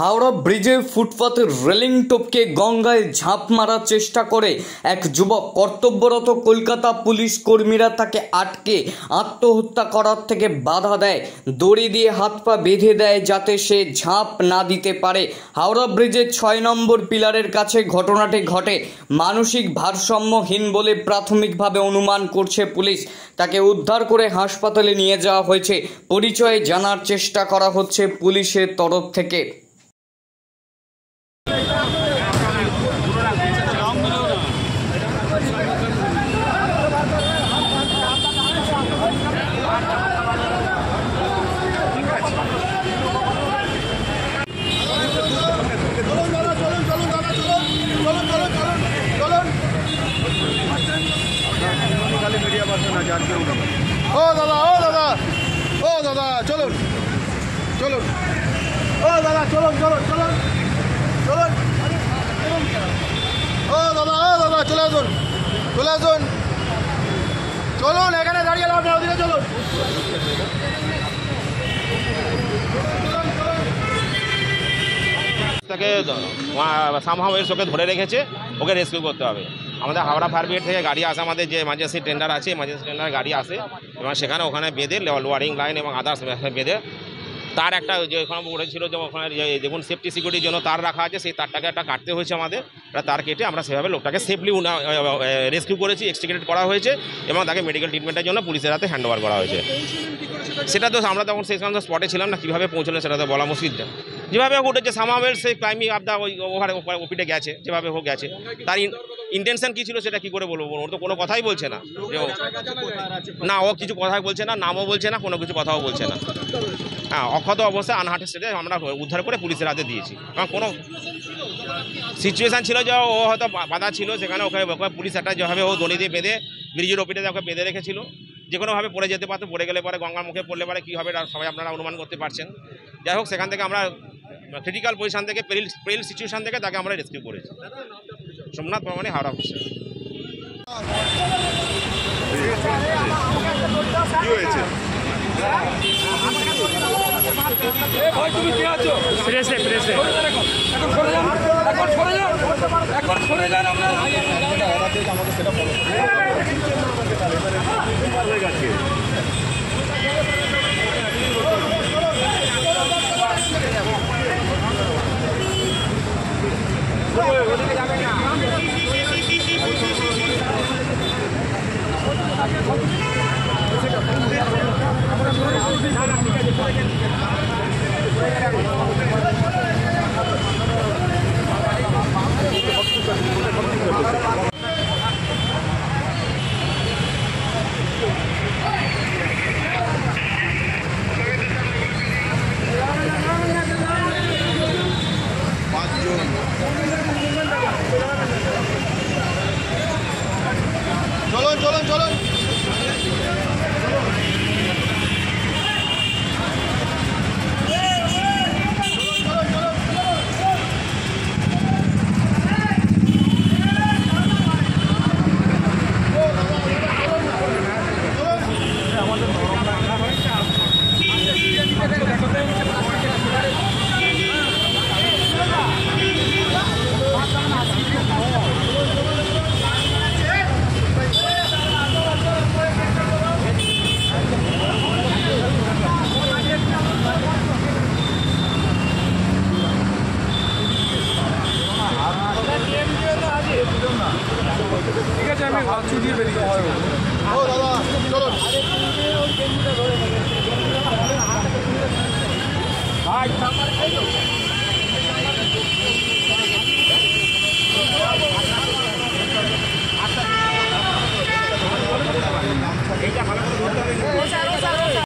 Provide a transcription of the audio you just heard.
হাওড়া ব্রিজের ফুটপাতের রেলিং টপকে গঙ্গায় ঝাঁপ মারার চেষ্টা করে এক যুবক। কর্তব্যরত কলকাতা পুলিশ কর্মীরা তাকে আটকে আত্মহত্যা করার থেকে বাধা দেয়, দড়ি দিয়ে হাত পা বেঁধে দেয় যাতে সে ঝাঁপ না দিতে পারে। হাওড়া ব্রিজের ৬ নম্বর পিলারের কাছে ঘটনাটি ঘটে। মানসিক ভারসাম্যহীন বলে প্রাথমিকভাবে অনুমান করছে পুলিশ। তাকে উদ্ধার করে হাসপাতালে নিয়ে যাওয়া হয়েছে। পরিচয় জানার চেষ্টা করা হচ্ছে পুলিশের তরফ থেকে। ও দাদা চলুন চলুন, ও দাদা চলুন চলুন চলুন চলুন, ও দাদা চলে আসুন চলুন, এখানে দাঁড়িয়ে লাভ নেই, ওদিকে চলুন। তাকে সামহাও এর ওকে ধরে রেখেছে, ওকে রেস্কিউ করতে হবে। আমাদের হাওড়া ফায়ার ব্রিগেড থেকে গাড়ি আসে, আমাদের যে এমার্জেন্সি টেন্ডার আছে, এমার্জেন্সি টেন্ডার গাড়ি আসে এবং সেখানে ওখানে বেঁধে লোয়ারিং লাইন এবং আদার্স বেঁধে তার একটা যে ওখানে উঠেছিল, যে ওখানে দেখুন সেফটি সিকিউরিটির জন্য তার রাখা আছে, সেই তারটাকে একটা কাটতে হয়েছে আমাদের। তার কেটে আমরা সেভাবে লোকটাকে সেফলি রেস্কিউ করেছি, এক্সট্রিকেট করা হয়েছে এবং তাকে মেডিকেল ট্রিটমেন্টের জন্য পুলিশের হাতে হ্যান্ড ওভার করা হয়েছে। সেটা তো আমরা তখন সেই সময় স্পটে ছিলাম না, কীভাবে পৌঁছলেন সেটা তো বলা মুশকিল। যেভাবে উঠেছে সামাওয়ের সেই ক্লাইম্বিং আপ দা ওভারে ওপিটে গেছে, যেভাবে হোক গেছে, তার ইন্টেনশন কী ছিল সেটা কী করে বলবো? ওর তো কোনো কথাই বলছে না, না ও কিছু কথাই বলছে না, নামও বলছে না, কোনো কিছু কথাও বলছে না। হ্যাঁ, অক্ষত অবস্থায় আনহার্টেড স্টেটে আমরা উদ্ধার করে পুলিশের হাতে দিয়েছি। কারণ কোনো সিচুয়েশান ছিল যে ও হয়তো বাধা ছিল, সেখানে ওকে পুলিশ একটা যেভাবে ও দড়ি দিয়ে বেঁধে ব্রিজের ওপিটে ওকে বেঁধে রেখেছিল, যে কোনোভাবে পড়ে যেতে পারতো, পড়ে গেলে পরে গঙ্গার মুখে পড়লে পরে কী হবে সবাই আপনারা অনুমান করতে পারছেন। যাই হোক, সেখান থেকে আমরা ক্রিটিক্যাল পজিশন থেকে পেরিল সিচুয়েশান থেকে তাকে আমরা রেস্কিউ করেছি। সোমনাথ প্রামাণিক, হাওড়া পুলিশ। চলুন ঠিক আছে, আমি ভাবছি দিয়ে বেরিয়ে যাবো। ও দাদা চলুন।